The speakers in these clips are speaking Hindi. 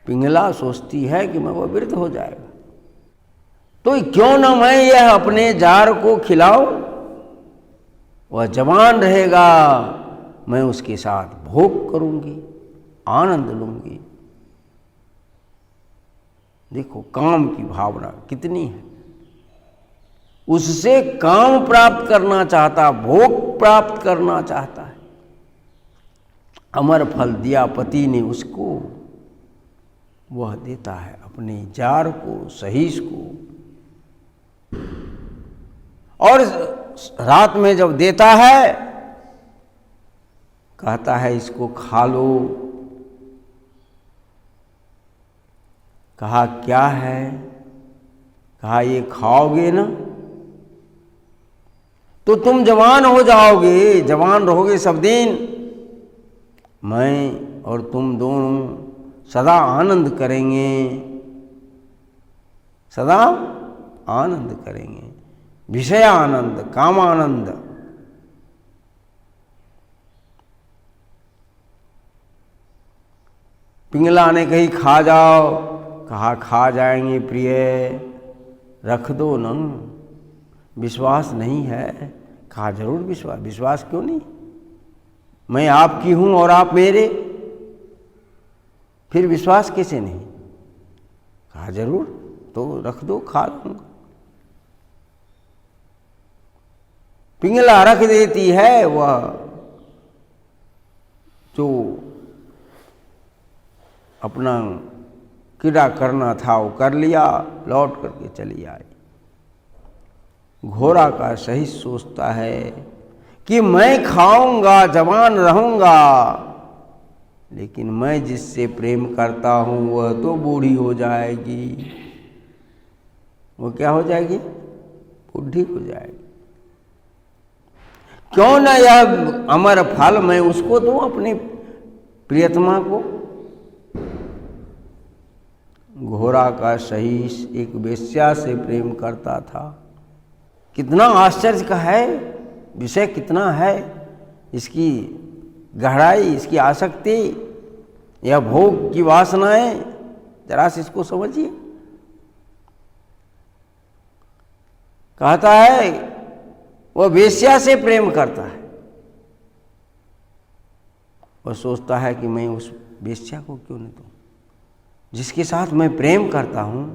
पिंगला सोचती है कि मैं वो वृद्ध हो जाएगा, तो क्यों ना मैं यह अपने जार को खिलाऊं, वह जवान रहेगा, मैं उसके साथ भोग करूंगी, आनंद लूंगी। देखो काम की भावना कितनी है, उससे काम प्राप्त करना चाहता, भोग प्राप्त करना चाहता है। अमर फल दिया पति ने उसको, वह देता है अपने जार को, सहीश को। और रात में जब देता है, कहता है इसको खा लो। कहा क्या है? कहा ये खाओगे ना तो तुम जवान हो जाओगे, जवान रहोगे सब दिन। मैं और तुम दोनों सदा आनंद करेंगे, सदा आनंद करेंगे, विषय आनंद, काम आनंद। पिंगला ने कही खा जाओ, कहा खा जाएंगे प्रिय, रख दो ना, विश्वास नहीं है। कहा जरूर विश्वास, विश्वास क्यों नहीं, मैं आपकी हूं और आप मेरे, फिर विश्वास कैसे नहीं। कहा जरूर, तो रख दो, खा लूंगा। पिंगला रख देती है, वह जो अपना कीड़ा करना था वो कर लिया, लौट करके चली आई। घोड़ा का सही सोचता है कि मैं खाऊंगा, जवान रहूंगा, लेकिन मैं जिससे प्रेम करता हूं वह तो बूढ़ी हो जाएगी। वो क्या हो जाएगी? बूढ़ी हो जाएगी। क्यों ना यह अमर फल मैं उसको दूं, अपनी प्रियतमा को। घोड़ा का सहीश एक वेश्या से प्रेम करता था। कितना आश्चर्य का है विषय, कितना है इसकी गहराई, इसकी आसक्ति, यह भोग की वासनाएं, जरा से इसको समझिए। कहता है वह वेश्या से प्रेम करता है, वह सोचता है कि मैं उस वेश्या को क्यों नहीं दूं, जिसके साथ मैं प्रेम करता हूं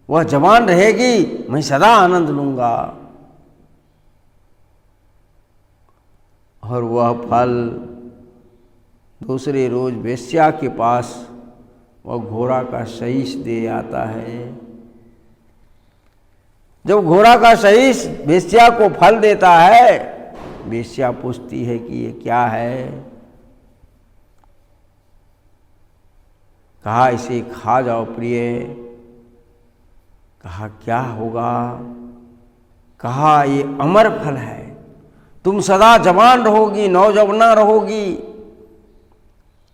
वह जवान रहेगी, मैं सदा आनंद लूंगा। और वह फल दूसरे रोज वेश्या के पास वह घोड़ा का सहीश दे आता है। जब घोड़ा का सहीश वेश्या को फल देता है, वेश्या पूछती है कि ये क्या है। कहा इसे खा जाओ प्रिय। कहा क्या होगा? कहा ये अमर फल है, तुम सदा जवान रहोगी, नौजवाना रहोगी,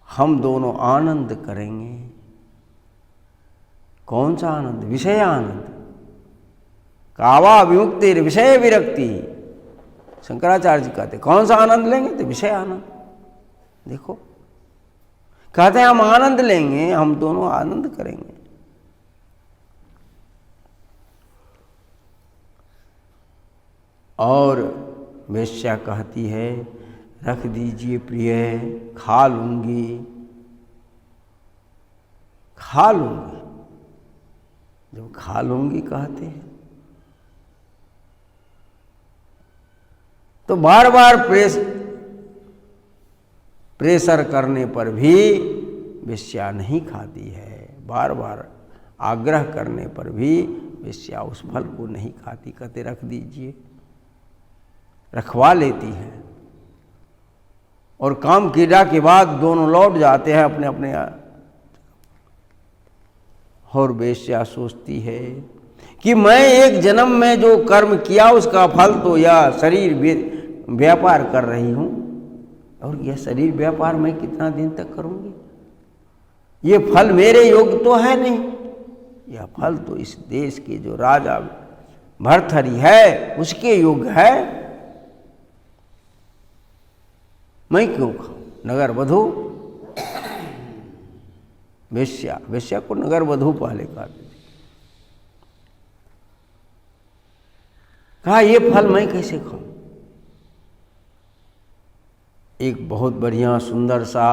हम दोनों आनंद करेंगे। कौन सा आनंद? विषय आनंद। कावा विमुक्ति विषय विरक्ति, शंकराचार्य जी कहते कौन सा आनंद लेंगे? तो विषय आनंद। देखो कहते हैं हम आनंद लेंगे, हम दोनों आनंद करेंगे। और वेश्या कहती है रख दीजिए प्रिय, खा लूंगी, खा लूंगी। जब खा लूंगी कहते हैं तो बार बार प्रेशर करने पर भी वेश्या नहीं खाती है, बार बार आग्रह करने पर भी वेश्या उस फल को नहीं खाती। कहते रख दीजिए, रखवा लेती है। और काम क्रीड़ा के बाद दोनों लौट जाते हैं अपने अपने। और वेश्या सोचती है कि मैं एक जन्म में जो कर्म किया उसका फल तो यह शरीर व्यापार कर रही हूं, और यह शरीर व्यापार मैं कितना दिन तक करूंगी? ये फल मेरे योग्य तो है नहीं, यह फल तो इस देश के जो राजा भर्तहरि है उसके योग्य है। मैं क्यों खाऊं? नगर वधू वेश्या, वेश्या को नगर वधू पहले कहते थे। कहा ये फल मैं कैसे खाऊं? एक बहुत बढ़िया सुंदर सा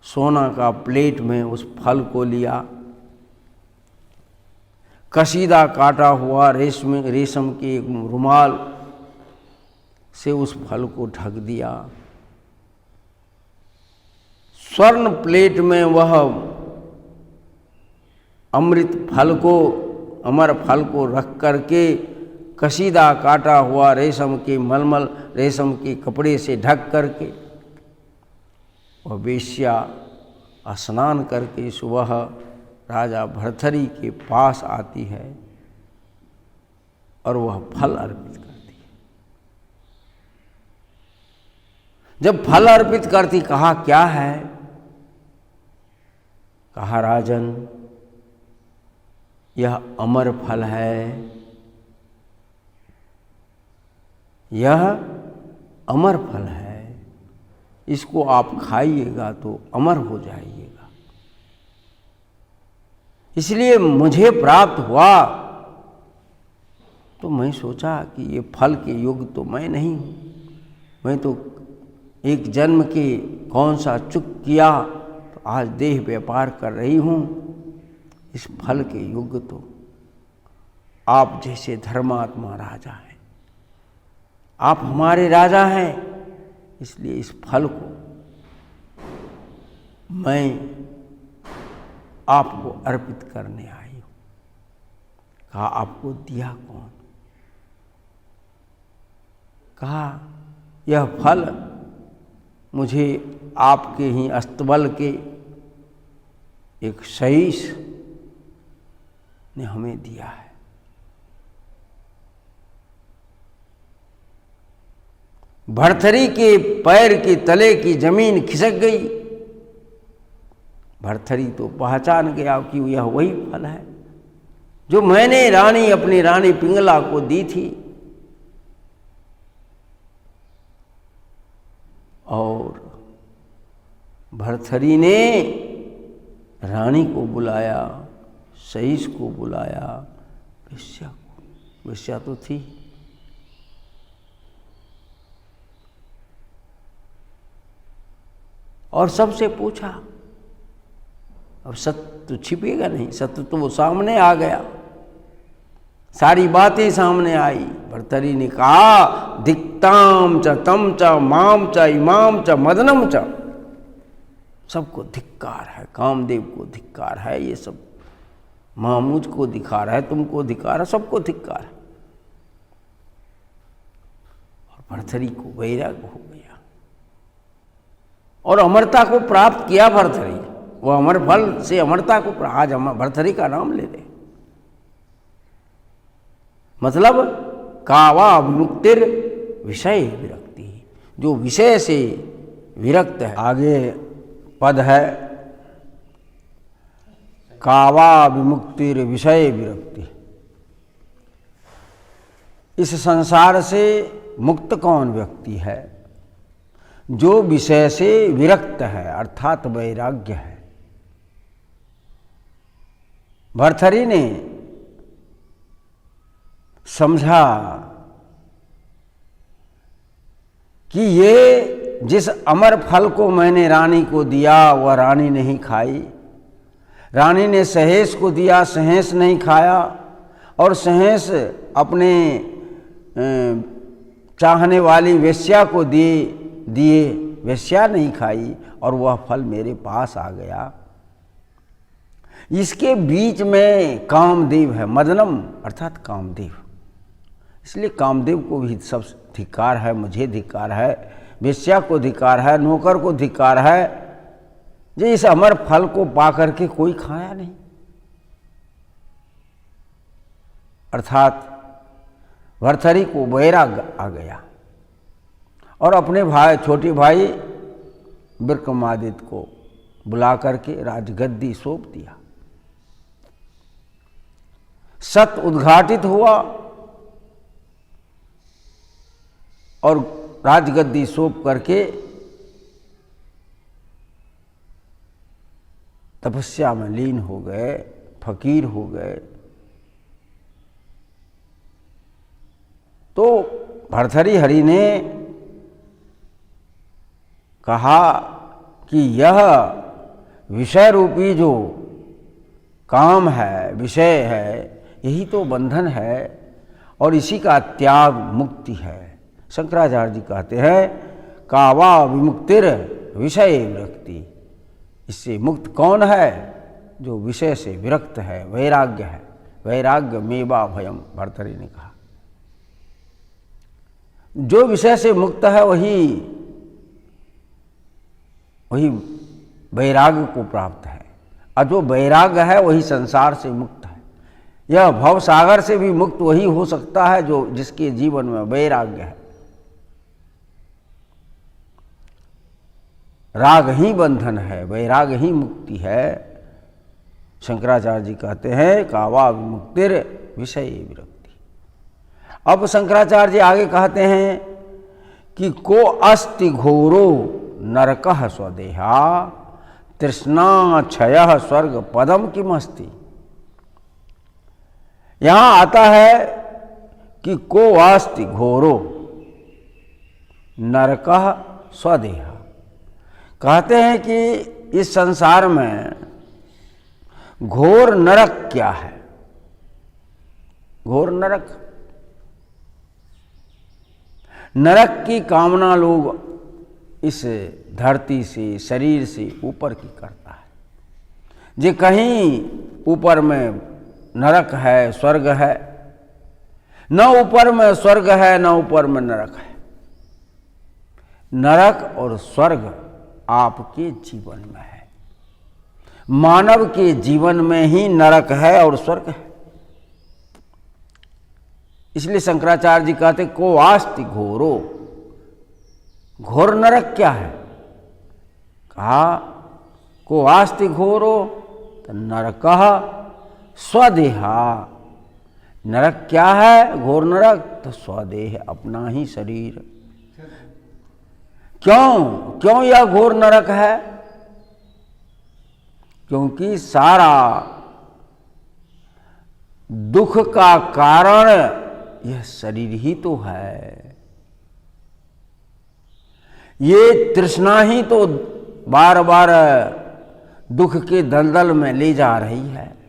सोना का प्लेट में उस फल को लिया, कसीदा काटा हुआ रेशम के एक रुमाल से उस फल को ढक दिया। स्वर्ण प्लेट में वह अमृत फल को, अमर फल को रख करके कसीदा काटा हुआ रेशम के मलमल रेशम के कपड़े से ढक करके वह वेश्या स्नान करके सुबह राजा भर्तृहरि के पास आती है और वह फल अर्पित करती है। जब फल अर्पित करती, कहा क्या है? कहा राजन, यह अमर फल है, यह अमर फल है, इसको आप खाइएगा तो अमर हो जाइएगा। इसलिए मुझे प्राप्त हुआ तो मैं सोचा कि ये फल के योग्य तो मैं नहीं हूँ, मैं तो एक जन्म के कौन सा चूक किया तो आज देह व्यापार कर रही हूँ। इस फल के योग्य तो आप जैसे धर्मात्मा राजा हैं, आप हमारे राजा हैं, इसलिए इस फल को मैं आपको अर्पित करने आई हूँ। कहा आपको दिया कौन? कहा यह फल मुझे आपके ही अस्तबल के एक सहीस ने हमें दिया है। भर्तृहरि के पैर के तले की जमीन खिसक गई। भर्तृहरि तो पहचान गया कि यह वही फल है जो मैंने रानी अपनी रानी पिंगला को दी थी। और भर्तृहरि ने रानी को बुलाया, सहीस को बुलाया, वेश्या को, वेश्या तो थी। और सबसे पूछा। अब सत्य तो छिपेगा नहीं, सत्य तो वो सामने आ गया, सारी बातें सामने आई। भर्तृहरि ने कहा धिक्ताम च तम च माम च इमाम च मदनम च, सबको धिक्कार है, कामदेव को धिक्कार है, ये सब मामूज को धिक्कार है, तुमको धिक्कार है, सबको धिक्कार है। और भर्तृहरि को वैराग्य हो गया और अमरता को प्राप्त किया भर्तृहरि। वह अमर फल से अमरता को, आज भर्तृहरि का नाम ले ले, मतलब कावा विमुक्तिर विषय विरक्ति, जो विषय से विरक्त है। आगे पद है कावा विमुक्तिर विषय विरक्ति। इस संसार से मुक्त कौन व्यक्ति है? जो विषय से विरक्त है, अर्थात वैराग्य है। भर्तृहरि ने समझा कि ये जिस अमर फल को मैंने रानी को दिया वह रानी नहीं खाई, रानी ने सहेस को दिया, सहेस नहीं खाया, और सहेस अपने चाहने वाली वेश्या को दिए, वेश्या नहीं खाई, और वह फल मेरे पास आ गया। इसके बीच में कामदेव है, मदनम अर्थात कामदेव। इसलिए कामदेव को भी सब धिक्कार है, मुझे धिक्कार है, वेश्या को धिक्कार है, नौकर को धिक्कार है, जो इस अमर फल को पाकर के कोई खाया नहीं। अर्थात भर्तृहरि को वैराग्य आ गया और अपने भाई, छोटे भाई विक्रमादित्य को बुला करके राजगद्दी सौंप दिया। सत्य उद्घाटित हुआ और राजगद्दी सौंप करके तपस्या में लीन हो गए, फकीर हो गए। तो भर्तृहरि ने कहा कि यह विषय रूपी जो काम है, विषय है, यही तो बंधन है और इसी का त्याग मुक्ति है। शंकराचार्य जी कहते हैं कावा विमुक्तिर विषय विरक्ति। इससे मुक्त कौन है? जो विषय से विरक्त है, वैराग्य है। वैराग्य मेवा भयम, भर्तृहरि ने कहा। जो विषय से मुक्त है वही वैराग्य को प्राप्त है, और जो वैराग्य है वही संसार से मुक्त है। यह भव सागर से भी मुक्त वही हो सकता है जो जिसके जीवन में वैराग्य है। राग ही बंधन है, वैराग ही मुक्ति है। शंकराचार्य जी कहते हैं कावा विमुक्तिर विषय विरक्ति। अब शंकराचार्य जी आगे कहते हैं कि को अस्ति घोरो नरकः स्वदेहा तृष्णा क्षय स्वर्ग पदम किमस्ति। यहां आता है कि को अस्ति घोरो नरकः स्वदेहा। कहते हैं कि इस संसार में घोर नरक क्या है? घोर नरक, नरक की कामना लोग इस धरती से, शरीर से ऊपर की करता है। जे कहीं ऊपर में नरक है, स्वर्ग है, न ऊपर में स्वर्ग है न ऊपर में नरक है। नरक और स्वर्ग आपके जीवन में है। मानव के जीवन में ही नरक है और स्वर्ग है। इसलिए शंकराचार्य जी कहते को आस्ति घोरो। घोर नरक क्या है? कहा को आस्ति घोरो तो नरकः स्वदेहा। नरक क्या है? घोर नरक तो स्वदेह, अपना ही शरीर। क्यों यह घोर नरक है? क्योंकि सारा दुख का कारण यह शरीर ही तो है। ये तृष्णा ही तो बार बार दुख के दलदल में ले जा रही है।